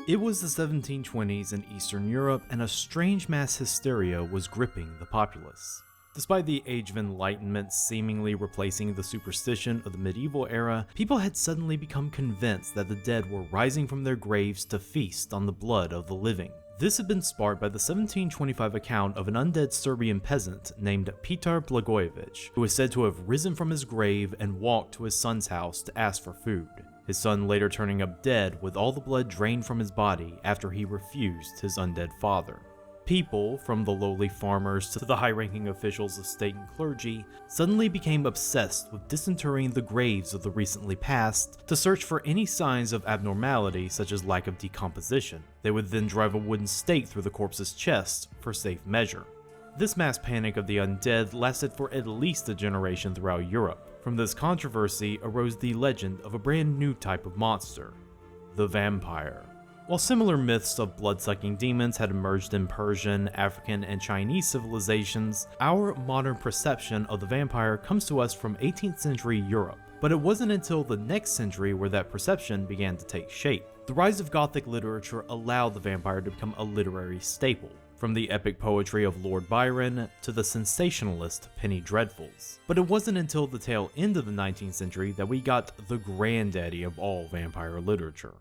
It was the 1720s in Eastern Europe, and a strange mass hysteria was gripping the populace. Despite the Age of Enlightenment seemingly replacing the superstition of the medieval era, people had suddenly become convinced that the dead were rising from their graves to feast on the blood of the living. This had been sparked by the 1725 account of an undead Serbian peasant named Petar Blagojevich, who is said to have risen from his grave and walked to his son's house to ask for food. His son later turning up dead with all the blood drained from his body after he refused his undead father. People, from the lowly farmers to the high-ranking officials of state and clergy, suddenly became obsessed with disinterring the graves of the recently passed to search for any signs of abnormality such as lack of decomposition. They would then drive a wooden stake through the corpse's chest for safe measure. This mass panic of the undead lasted for at least a generation throughout Europe. From this controversy arose the legend of a brand new type of monster, the vampire. While similar myths of blood-sucking demons had emerged in Persian, African, and Chinese civilizations, our modern perception of the vampire comes to us from 18th century Europe. But it wasn't until the next century where that perception began to take shape. The rise of Gothic literature allowed the vampire to become a literary staple, from the epic poetry of Lord Byron to the sensationalist Penny Dreadfuls. But it wasn't until the tail end of the 19th century that we got the granddaddy of all vampire literature.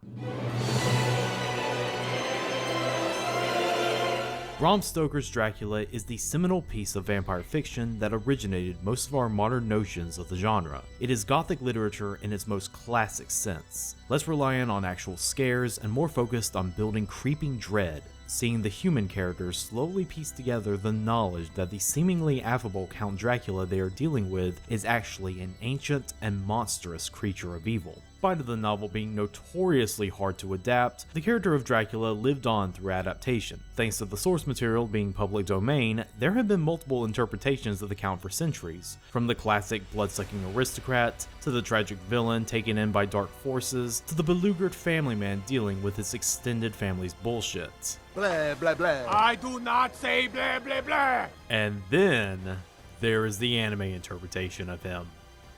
Bram Stoker's Dracula is the seminal piece of vampire fiction that originated most of our modern notions of the genre. It is Gothic literature in its most classic sense, less reliant on actual scares and more focused on building creeping dread, seeing the human characters slowly piece together the knowledge that the seemingly affable Count Dracula they are dealing with is actually an ancient and monstrous creature of evil. In spite of the novel being notoriously hard to adapt, the character of Dracula lived on through adaptation. Thanks to the source material being public domain, there have been multiple interpretations of the Count for centuries, from the classic blood-sucking aristocrat, to the tragic villain taken in by dark forces, to the beleaguered family man dealing with his extended family's bullshit. Blah, blah, blah. I do not say blah, blah, blah. And then, there is the anime interpretation of him.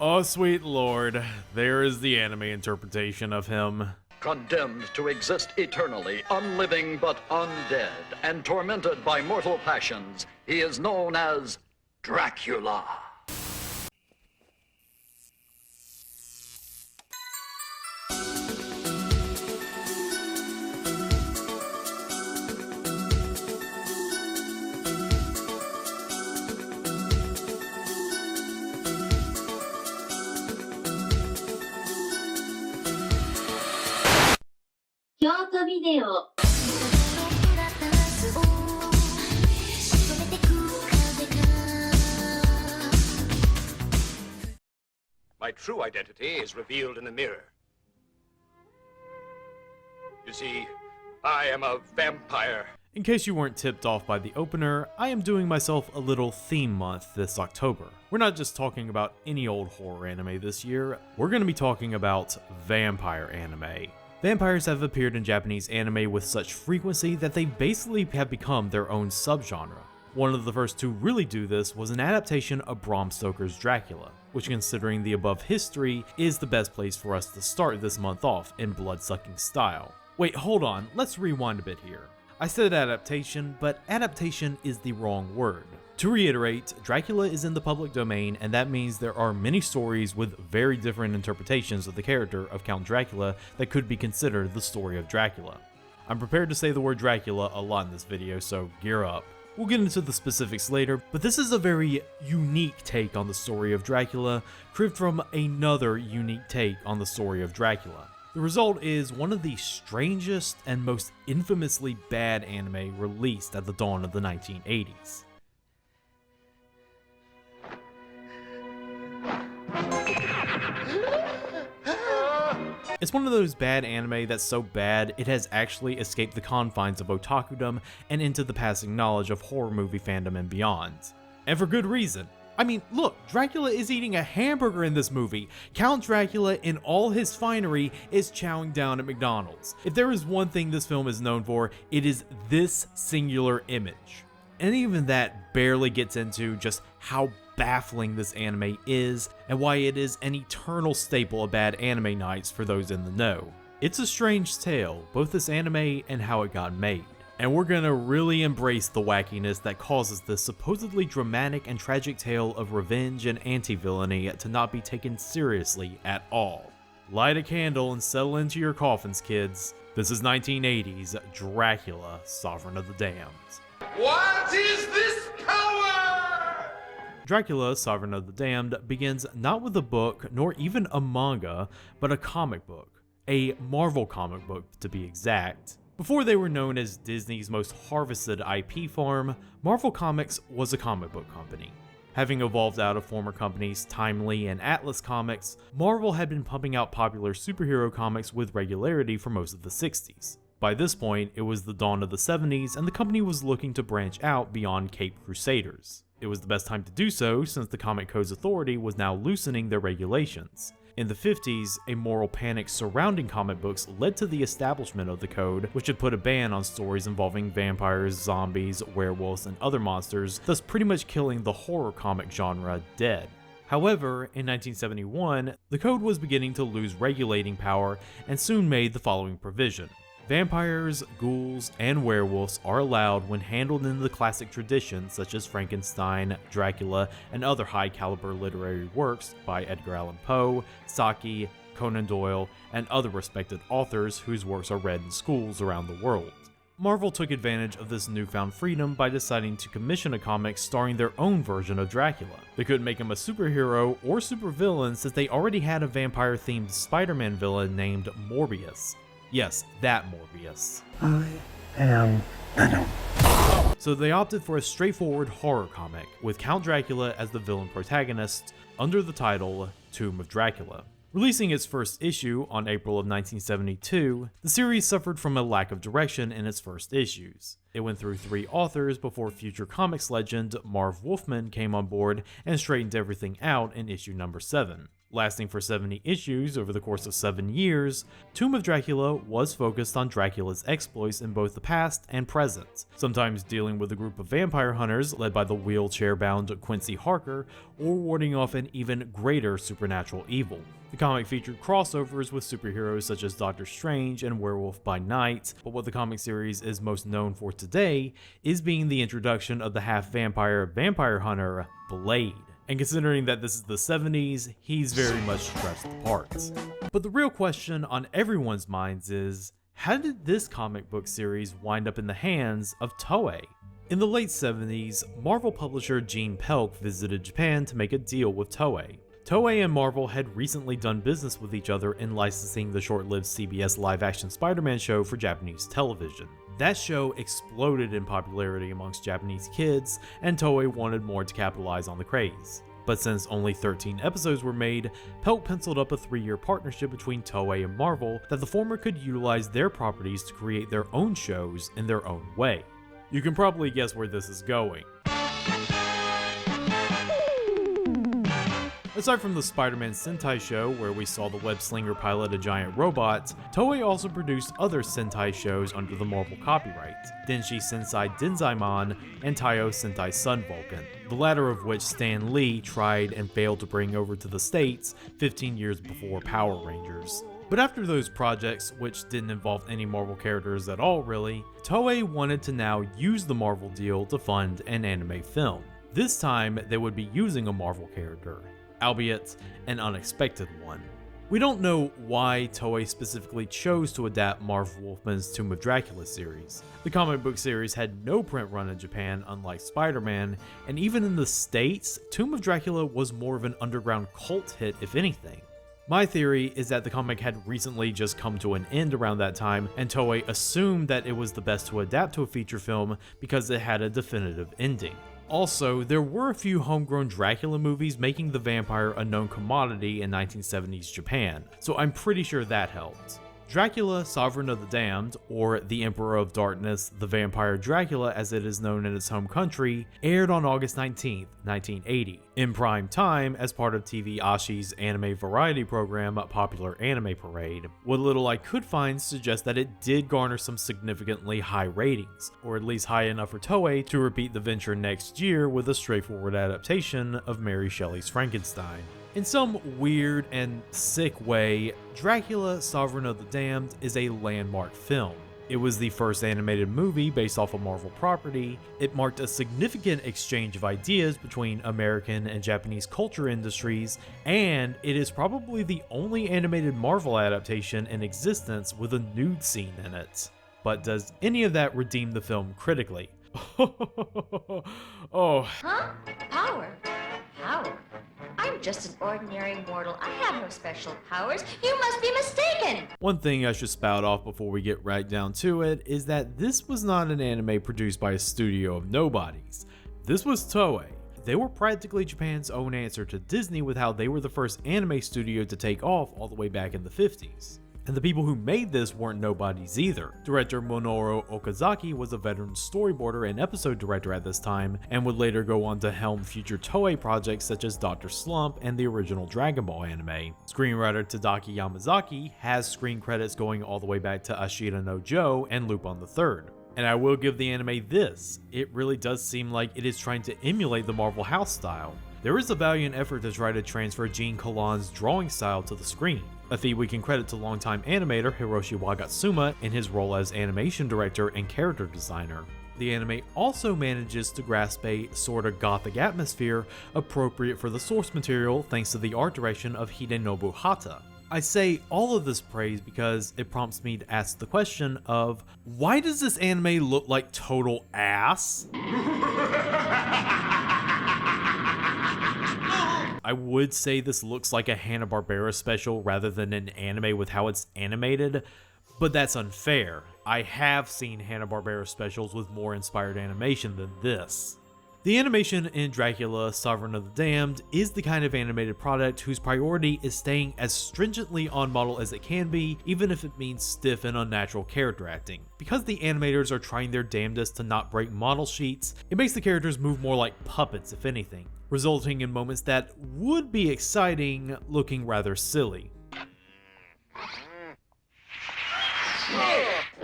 Oh, sweet lord, there is the anime interpretation of him. Condemned to exist eternally, unliving but undead, and tormented by mortal passions, he is known as Dracula. KYOTO ビデオ My true identity is revealed in the mirror. You see, I am a vampire. In case you weren't tipped off by the opener, I am doing myself a little theme month this October. We're not just talking about any old horror anime this year, we're going to be talking about vampire anime. Vampires have appeared in Japanese anime with such frequency that they basically have become their own subgenre. One of the first to really do this was an adaptation of Bram Stoker's Dracula, which, considering the above history, is the best place for us to start this month off in blood-sucking style. Wait, hold on, let's rewind a bit here. I said adaptation, but adaptation is the wrong word. To reiterate, Dracula is in the public domain, and that means there are many stories with very different interpretations of the character of Count Dracula that could be considered the story of Dracula. I'm prepared to say the word Dracula a lot in this video, so gear up. We'll get into the specifics later, but this is a very unique take on the story of Dracula, cribbed from another unique take on the story of Dracula. The result is one of the strangest and most infamously bad anime released at the dawn of the 1980s. It's one of those bad anime that's so bad it has actually escaped the confines of otakudom and into the passing knowledge of horror movie fandom and beyond. And for good reason. I mean, look, Dracula is eating a hamburger in this movie. Count Dracula in all his finery is chowing down at McDonald's. If there is one thing this film is known for, it is this singular image. And even that barely gets into just how baffling this anime is and why it is an eternal staple of bad anime nights for those in the know. It's a strange tale, both this anime and how it got made. And we're gonna really embrace the wackiness that causes this supposedly dramatic and tragic tale of revenge and anti-villainy to not be taken seriously at all. Light a candle and settle into your coffins, kids. This is 1980's Dracula, Sovereign of the Damned. What is this power? Dracula, Sovereign of the Damned begins not with a book, nor even a manga, but a comic book. A Marvel comic book, to be exact. Before they were known as Disney's most harvested IP farm, Marvel Comics was a comic book company. Having evolved out of former companies Timely and Atlas Comics, Marvel had been pumping out popular superhero comics with regularity for most of the 60s. By this point, it was the dawn of the 70s and the company was looking to branch out beyond Caped Crusaders. It was the best time to do so since the Comic Code's authority was now loosening their regulations. In the 50s, a moral panic surrounding comic books led to the establishment of the code, which had put a ban on stories involving vampires, zombies, werewolves, and other monsters, thus pretty much killing the horror comic genre dead. However, in 1971, the code was beginning to lose regulating power and soon made the following provision. Vampires, ghouls, and werewolves are allowed when handled in the classic traditions such as Frankenstein, Dracula, and other high-caliber literary works by Edgar Allan Poe, Saki, Conan Doyle, and other respected authors whose works are read in schools around the world. Marvel took advantage of this newfound freedom by deciding to commission a comic starring their own version of Dracula. They couldn't make him a superhero or supervillain since they already had a vampire-themed Spider-Man villain named Morbius. Yes, that Morbius. I am Venom. So they opted for a straightforward horror comic, with Count Dracula as the villain protagonist, under the title Tomb of Dracula. Releasing its first issue on April of 1972, the series suffered from a lack of direction in its first issues. It went through 3 authors before future comics legend Marv Wolfman came on board and straightened everything out in issue number 7. Lasting for 70 issues over the course of 7 years, Tomb of Dracula was focused on Dracula's exploits in both the past and present, sometimes dealing with a group of vampire hunters led by the wheelchair-bound Quincy Harker, or warding off an even greater supernatural evil. The comic featured crossovers with superheroes such as Doctor Strange and Werewolf by Night, but what the comic series is most known for today is being the introduction of the half-vampire vampire hunter, Blade. And considering that this is the 70s, he's very much dressed the part. But the real question on everyone's minds is, how did this comic book series wind up in the hands of Toei? In the late 70s, Marvel publisher Gene Pelk visited Japan to make a deal with Toei. Toei and Marvel had recently done business with each other in licensing the short-lived CBS live-action Spider-Man show for Japanese television. That show exploded in popularity amongst Japanese kids, and Toei wanted more to capitalize on the craze. But since only 13 episodes were made, Pelk penciled up a 3-year partnership between Toei and Marvel that the former could utilize their properties to create their own shows in their own way. You can probably guess where this is going. Aside from the Spider-Man Sentai show, where we saw the web-slinger pilot a giant robot, Toei also produced other Sentai shows under the Marvel copyright, Denshi Sensei Denzaimon and Taiyo Sentai Sun Vulcan, the latter of which Stan Lee tried and failed to bring over to the States 15 years before Power Rangers. But after those projects, which didn't involve any Marvel characters at all really, Toei wanted to now use the Marvel deal to fund an anime film. This time, they would be using a Marvel character, albeit an unexpected one. We don't know why Toei specifically chose to adapt Marv Wolfman's Tomb of Dracula series. The comic book series had no print run in Japan, unlike Spider-Man, and even in the States, Tomb of Dracula was more of an underground cult hit if anything. My theory is that the comic had recently just come to an end around that time, and Toei assumed that it was the best to adapt to a feature film because it had a definitive ending. Also, there were a few homegrown Dracula movies making the vampire a known commodity in 1970s Japan, so I'm pretty sure that helped. Dracula, Sovereign of the Damned, or The Emperor of Darkness, The Vampire Dracula as it is known in its home country, aired on August 19, 1980, in prime time as part of TV Ashi's anime variety program Popular Anime Parade. What little I could find suggests that it did garner some significantly high ratings, or at least high enough for Toei to repeat the venture next year with a straightforward adaptation of Mary Shelley's Frankenstein. In some weird and sick way, Dracula, Sovereign of the Damned is a landmark film. It was the first animated movie based off a Marvel property. It marked a significant exchange of ideas between American and Japanese culture industries, and it is probably the only animated Marvel adaptation in existence with a nude scene in it. But does any of that redeem the film critically? Oh. Huh? Power? Power? I'm just an ordinary mortal. I have no special powers. You must be mistaken. One thing I should spout off before we get right down to it is that this was not an anime produced by a studio of nobodies. This was Toei. They were practically Japan's own answer to Disney with how they were the first anime studio to take off all the way back in the 50s. And the people who made this weren't nobodies either. Director Minoru Okazaki was a veteran storyboarder and episode director at this time, and would later go on to helm future Toei projects such as Dr. Slump and the original Dragon Ball anime. Screenwriter Tadaaki Yamazaki has screen credits going all the way back to Ashita no Joe and Lupin III. And I will give the anime this, it really does seem like it is trying to emulate the Marvel house style. There is a valiant effort to try to transfer Gene Colan's drawing style to the screen, a feat we can credit to longtime animator Hiroshi Wagatsuma in his role as animation director and character designer. The anime also manages to grasp a sorta gothic atmosphere appropriate for the source material thanks to the art direction of Hidenobu Hata. I say all of this praise because it prompts me to ask the question of, why does this anime look like total ass? I would say this looks like a Hanna-Barbera special rather than an anime with how it's animated, but that's unfair. I have seen Hanna-Barbera specials with more inspired animation than this. The animation in Dracula, Sovereign of the Damned is the kind of animated product whose priority is staying as stringently on model as it can be, even if it means stiff and unnatural character acting. Because the animators are trying their damnedest to not break model sheets, it makes the characters move more like puppets if anything, resulting in moments that would be exciting looking rather silly.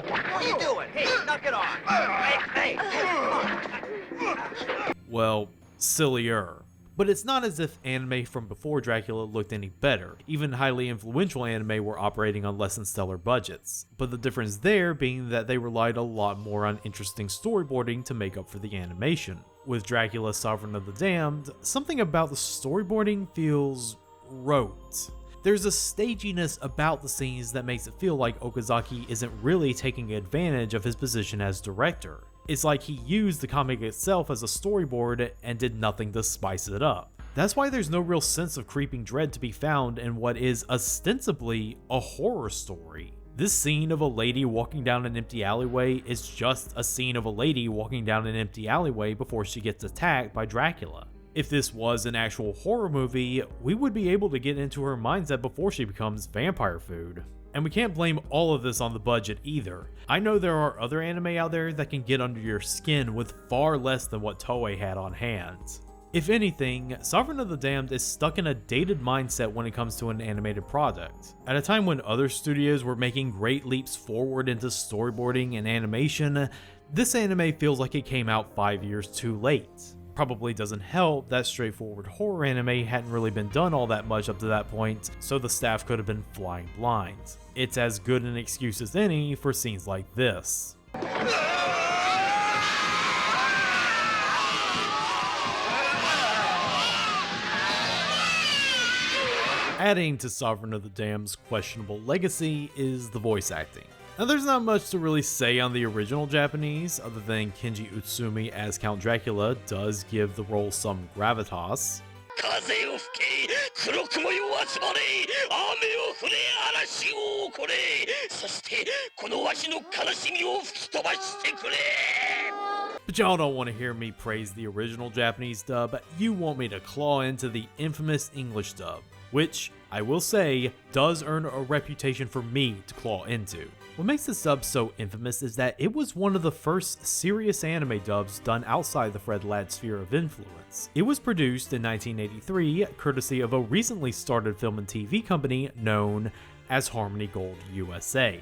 What are you doing? Hey, knock it off. Hey, Well, sillier. But it's not as if anime from before Dracula looked any better. Even highly influential anime were operating on less than stellar budgets. But the difference there being that they relied a lot more on interesting storyboarding to make up for the animation. With Dracula, Sovereign of the Damned, something about the storyboarding feels rote. There's a staginess about the scenes that makes it feel like Okazaki isn't really taking advantage of his position as director. It's like he used the comic itself as a storyboard and did nothing to spice it up. That's why there's no real sense of creeping dread to be found in what is ostensibly a horror story. This scene of a lady walking down an empty alleyway is just a scene of a lady walking down an empty alleyway before she gets attacked by Dracula. If this was an actual horror movie, we would be able to get into her mindset before she becomes vampire food. And we can't blame all of this on the budget either. I know there are other anime out there that can get under your skin with far less than what Toei had on hand. If anything, Sovereign of the Damned is stuck in a dated mindset when it comes to an animated product. At a time when other studios were making great leaps forward into storyboarding and animation, this anime feels like it came out 5 years too late. Probably doesn't help that straightforward horror anime hadn't really been done all that much up to that point, so the staff could have been flying blind. It's as good an excuse as any for scenes like this. Adding to Sovereign of the Damned's questionable legacy is the voice acting. Now there's not much to really say on the original Japanese, other than Kenji Utsumi as Count Dracula does give the role some gravitas. But y'all don't want to hear me praise the original Japanese dub, you want me to claw into the infamous English dub, which, I will say, does earn a reputation for me to claw into. What makes this dub so infamous is that it was one of the first serious anime dubs done outside the Fred Ladd sphere of influence. It was produced in 1983, courtesy of a recently started film and TV company known as Harmony Gold USA.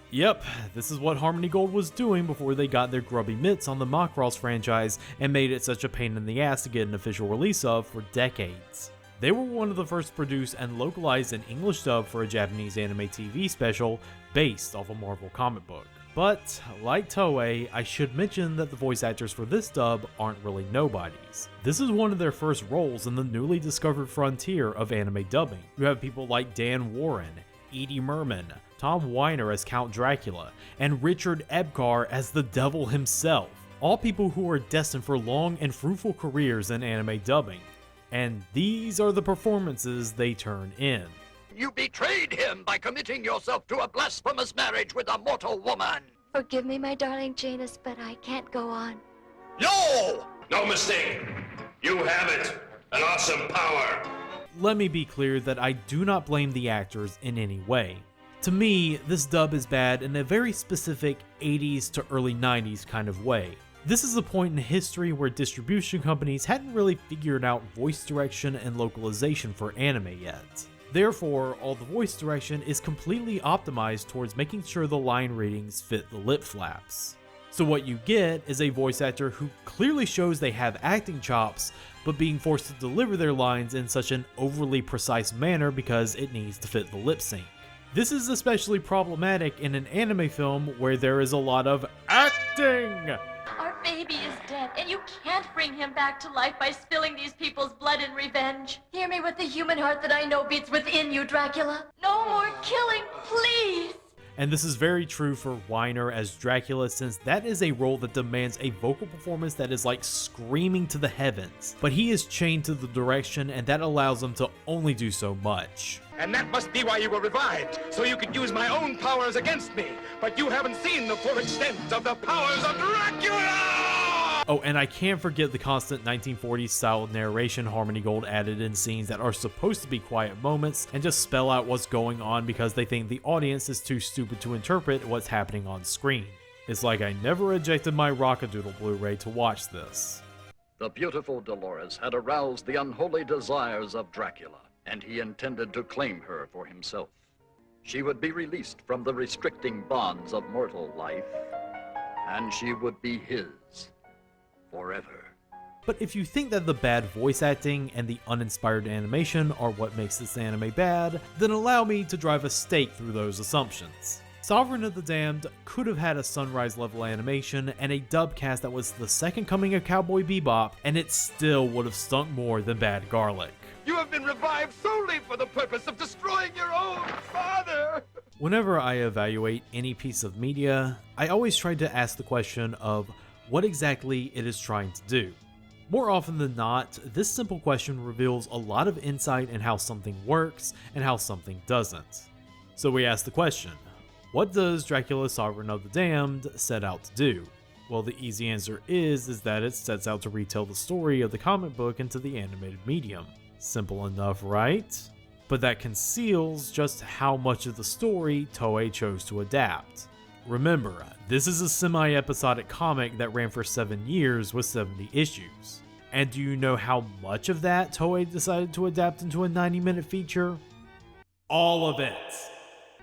Yep, this is what Harmony Gold was doing before they got their grubby mitts on the Macross franchise and made it such a pain in the ass to get an official release of for decades. They were one of the first to produce and localize an English dub for a Japanese anime TV special based off a Marvel comic book. But, like Toei, I should mention that the voice actors for this dub aren't really nobodies. This is one of their first roles in the newly discovered frontier of anime dubbing. You have people like Dan Warren, Edie Merman, Tom Weiner as Count Dracula, and Richard Ebgar as the Devil himself. All people who are destined for long and fruitful careers in anime dubbing. And these are the performances they turn in. You betrayed him by committing yourself to a blasphemous marriage with a mortal woman. Forgive me, my darling Janus, but I can't go on. No! No mistake. You have it. An awesome power. Let me be clear that I do not blame the actors in any way. To me, this dub is bad in a very specific 80s to early 90s kind of way. This is a point in history where distribution companies hadn't really figured out voice direction and localization for anime yet. Therefore, all the voice direction is completely optimized towards making sure the line readings fit the lip flaps. So what you get is a voice actor who clearly shows they have acting chops, but being forced to deliver their lines in such an overly precise manner because it needs to fit the lip sync. This is especially problematic in an anime film where there is a lot of acting! Our baby is dead, and you can't bring him back to life by spilling these people's blood in revenge. Hear me with the human heart that I know beats within you, Dracula. No more killing, please! And this is very true for Weiner as Dracula, since that is a role that demands a vocal performance that is like screaming to the heavens. But he is chained to the direction, and that allows him to only do so much. And that must be why you were revived, so you could use my own powers against me. But you haven't seen the full extent of the powers of Dracula! Oh, and I can't forget the constant 1940s style narration Harmony Gold added in scenes that are supposed to be quiet moments and just spell out what's going on because they think the audience is too stupid to interpret what's happening on screen. It's like I never ejected my Rockadoodle Blu-ray to watch this. The beautiful Dolores had aroused the unholy desires of Dracula, and he intended to claim her for himself. She would be released from the restricting bonds of mortal life, and she would be his forever. But if you think that the bad voice acting and the uninspired animation are what makes this anime bad, then allow me to drive a stake through those assumptions. Sovereign of the Damned could have had a Sunrise level animation and a dub cast that was the second coming of Cowboy Bebop, and it still would have stunk more than bad garlic. You have been revived solely for the purpose of destroying your own father! Whenever I evaluate any piece of media, I always try to ask the question of what exactly it is trying to do. More often than not, this simple question reveals a lot of insight in how something works and how something doesn't. So we ask the question, what does Dracula Sovereign of the Damned set out to do? Well, the easy answer is that it sets out to retell the story of the comic book into the animated medium. Simple enough, right? But that conceals just how much of the story Toei chose to adapt. Remember, this is a semi-episodic comic that ran for 7 years with 70 issues. And do you know how much of that Toei decided to adapt into a 90-minute feature? All of it!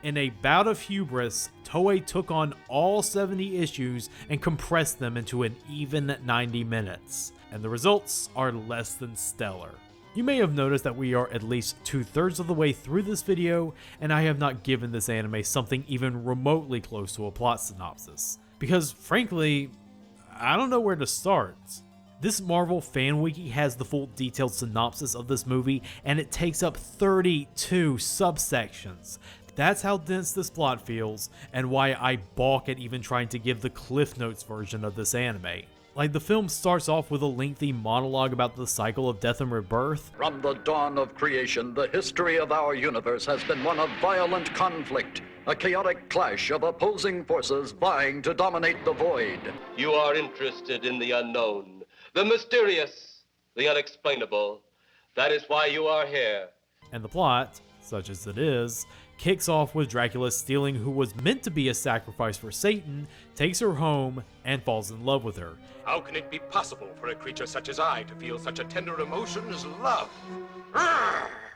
In a bout of hubris, Toei took on all 70 issues and compressed them into an even 90 minutes. And the results are less than stellar. You may have noticed that we are at least 2/3 of the way through this video, and I have not given this anime something even remotely close to a plot synopsis. Because frankly, I don't know where to start. This Marvel fan wiki has the full detailed synopsis of this movie, and it takes up 32 subsections. That's how dense this plot feels, and why I balk at even trying to give the Cliff Notes version of this anime. Like, the film starts off with a lengthy monologue about the cycle of death and rebirth. From the dawn of creation, the history of our universe has been one of violent conflict, a chaotic clash of opposing forces vying to dominate the void. You are interested in the unknown, the mysterious, the unexplainable. That is why you are here. And the plot, such as it is, kicks off with Dracula stealing who was meant to be a sacrifice for Satan, takes her home, and falls in love with her. How can it be possible for a creature such as I to feel such a tender emotion as love?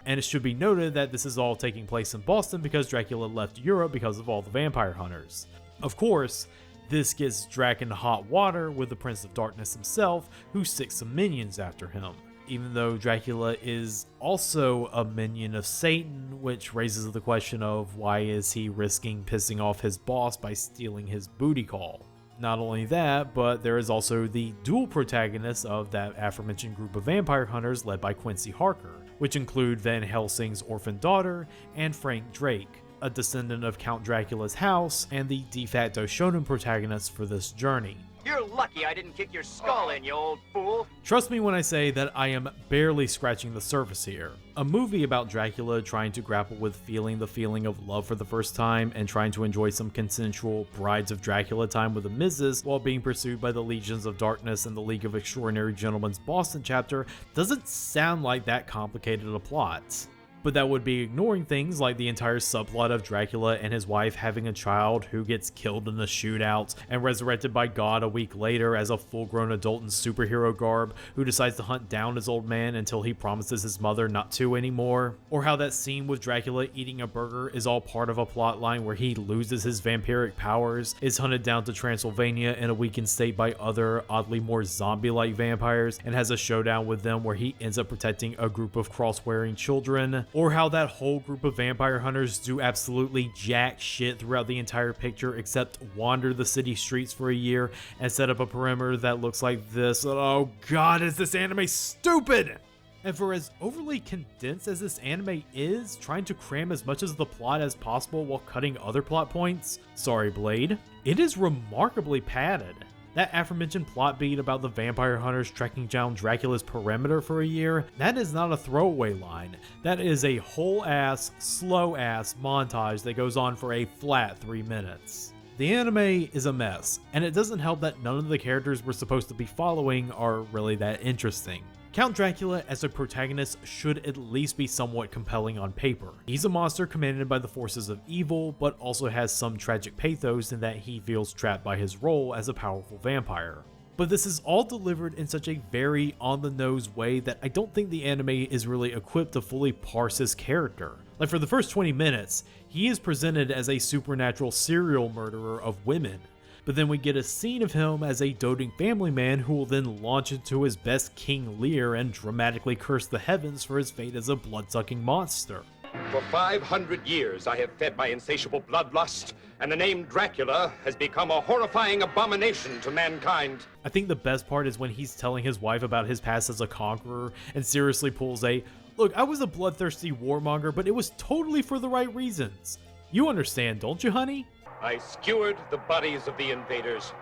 And it should be noted that this is all taking place in Boston because Dracula left Europe because of all the vampire hunters. Of course, this gets Drac into hot water with the Prince of Darkness himself, who sicks some minions after him. even though Dracula is also a minion of Satan, which raises the question of why is he risking pissing off his boss by stealing his booty call. Not only that, but there is also the dual protagonists of that aforementioned group of vampire hunters led by Quincy Harker, which include Van Helsing's orphan daughter and Frank Drake, a descendant of Count Dracula's house and the de facto shonen protagonist for this journey. You're lucky I didn't kick your skull in, you old fool. Trust me when I say that I am barely scratching the surface here. A movie about Dracula trying to grapple with feeling the feeling of love for the first time and trying to enjoy some consensual Brides of Dracula time with the Mrs. while being pursued by the Legions of Darkness and the League of Extraordinary Gentlemen's Boston chapter doesn't sound like that complicated a plot. But that would be ignoring things like the entire subplot of Dracula and his wife having a child who gets killed in a shootout and resurrected by God a week later as a full-grown adult in superhero garb who decides to hunt down his old man until he promises his mother not to anymore. Or how that scene with Dracula eating a burger is all part of a plot line where he loses his vampiric powers, is hunted down to Transylvania in a weakened state by other, oddly more zombie-like vampires, and has a showdown with them where he ends up protecting a group of cross-wearing children. Or how that whole group of vampire hunters do absolutely jack shit throughout the entire picture except wander the city streets for a year and set up a perimeter that looks like this. Oh god, is this anime stupid! And for as overly condensed as this anime is, trying to cram as much of the plot as possible while cutting other plot points, sorry Blade, it is remarkably padded. That aforementioned plot beat about the vampire hunters trekking down Dracula's perimeter for a year, that is not a throwaway line. That is a whole-ass, slow-ass montage that goes on for a flat 3 minutes. The anime is a mess, and it doesn't help that none of the characters we're supposed to be following are really that interesting. Count Dracula as a protagonist should at least be somewhat compelling on paper. He's a monster commanded by the forces of evil, but also has some tragic pathos in that he feels trapped by his role as a powerful vampire. But this is all delivered in such a very on-the-nose way that I don't think the anime is really equipped to fully parse his character. Like for the first 20 minutes, he is presented as a supernatural serial murderer of women. But then we get a scene of him as a doting family man who will then launch into his best King Lear and dramatically curse the heavens for his fate as a blood-sucking monster. For 500 years, I have fed my insatiable bloodlust, and the name Dracula has become a horrifying abomination to mankind. I think the best part is when he's telling his wife about his past as a conqueror and seriously pulls a, "Look, I was a bloodthirsty warmonger, but it was totally for the right reasons. You understand, don't you, honey?" I skewered the bodies of the invaders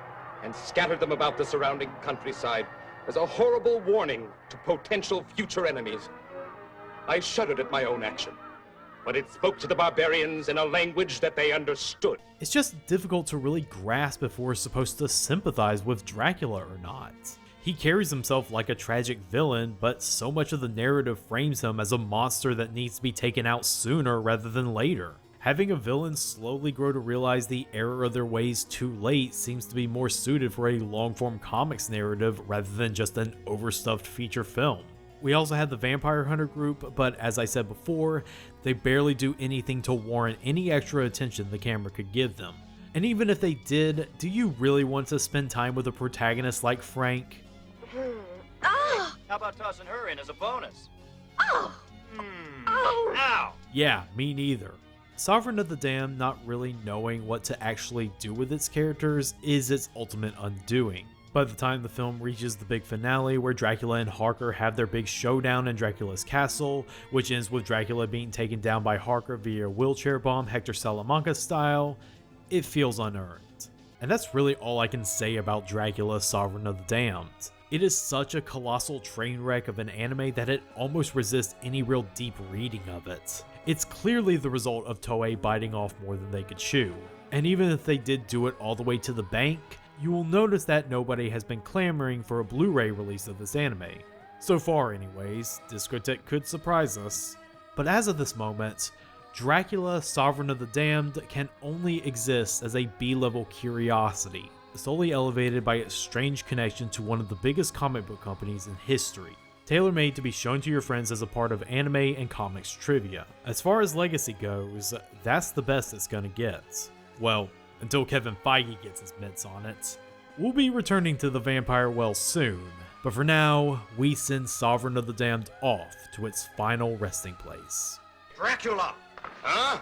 and scattered them about the surrounding countryside as a horrible warning to potential future enemies. I shuddered at my own action, but it spoke to the barbarians in a language that they understood. It's just difficult to really grasp if we're supposed to sympathize with Dracula or not. He carries himself like a tragic villain, but so much of the narrative frames him as a monster that needs to be taken out sooner rather than later. Having a villain slowly grow to realize the error of their ways too late seems to be more suited for a long-form comics narrative rather than just an overstuffed feature film. We also had the Vampire Hunter group, but as I said before, they barely do anything to warrant any extra attention the camera could give them. And even if they did, do you really want to spend time with a protagonist like Frank? How about tossing her in as a bonus? Ow! Yeah, me neither. Sovereign of the Damned not really knowing what to actually do with its characters is its ultimate undoing. By the time the film reaches the big finale where Dracula and Harker have their big showdown in Dracula's castle, which ends with Dracula being taken down by Harker via wheelchair bomb Hector Salamanca style, it feels unearned. And that's really all I can say about Dracula Sovereign of the Damned. It is such a colossal train wreck of an anime that it almost resists any real deep reading of it. It's clearly the result of Toei biting off more than they could chew. And even if they did do it all the way to the bank, you will notice that nobody has been clamoring for a Blu-ray release of this anime. So far anyways, Discotek could surprise us. But as of this moment, Dracula Sovereign of the Damned can only exist as a B-level curiosity, solely elevated by its strange connection to one of the biggest comic book companies in history, tailor-made to be shown to your friends as a part of anime and comics trivia. As far as legacy goes, that's the best it's gonna get. Well, until Kevin Feige gets his mitts on it. We'll be returning to the vampire well soon, but for now, we send Sovereign of the Damned off to its final resting place. Dracula! Huh?